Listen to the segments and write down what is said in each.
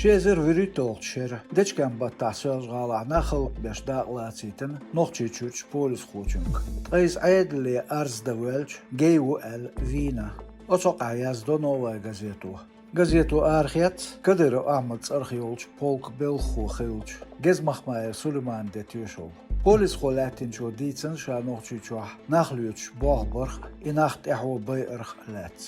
شيزر فيريتول شير دچكن بتحصل غالا نخل باش داقلاتيتن نوختيتش بوليس خوچنك قيس عيد لي ارز دوالج جيو ال فينا اوتوقع يازدو نوواي газету архет кадыры амыц археолч полк белху хилч гезмахмаев сулейман детюшол полис холатинчо дицен шанохчучо нахлюч бохборх и нахт эхо байрх лац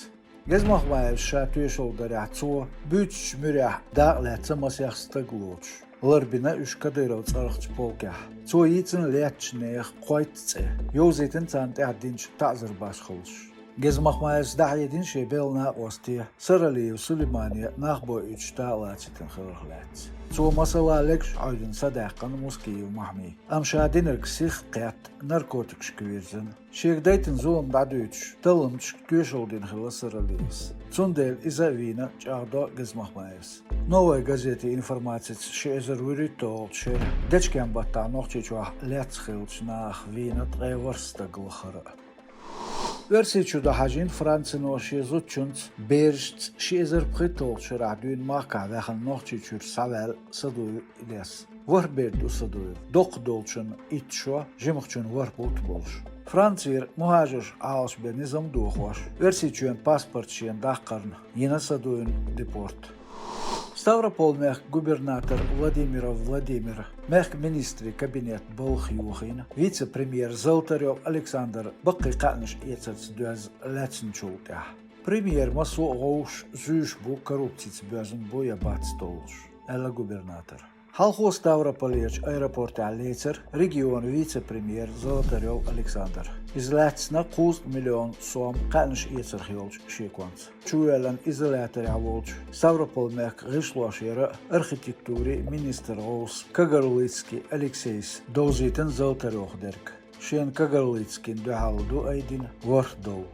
гезмахмаев шатюшол дарацо bütç mürah dağlatsa masyaxstaglуч ларбина үш кадыры цархч полка цо ицен лячнех qoytse yozetin tant adinch тазыр башхылш Gezmahmayes dahiyedin şey belna ostiye saraliyev Süleymaniye nahbo üç dağlatçıtın xırıqlat. Çoğu masalalek aydın sadaqan muskiyev mahmi. Amşadin ırksih qiyat narkotik şküverzin. Şeğdaytın zulum badu üç talımç tüyeşoldin xıla saraliyes. Цундел иза вина чардо Gezmahmayes. Новая газета информация шезер виритол шер. Дечкен бата нохчичуах лецхилч нах вина треварста глахара. Versiçu da hacin Fransın o şezutçunç berşt şezer pritol şeradün marka vexen nochçuçur savel saduy iles. Var berdu saduy. Dokdolçun itşo jimxçun var boltbolş. Fransir muhajir ağaç benizam doxoş. Versiçuen pasportçiyen daqarn yine saduyun deport. Ставрополь мех губернатор Владимир, мех министр кабинет Болхюхин, вице-премьер Золотарев Александр Баккайканыш ецец дуаз лацинчултя. Премьер масу гоуш зюшбу коррупциц бязун боя бацтолш, эла губернатор. Халхо Ставропольеч аэропорта Лейцер, регион вице-премьер Золотарев Александр. Излацна 100 миллион сом каныш ецерхиолч шекванц. Чуэлан изолятор аволч. Ставрополь мех гышлошера архитектури министр Роус Кагарлицкий Алексейс. Дозитен Золотарев дерк. Шен Кагарлицкий духалду айдин вардол.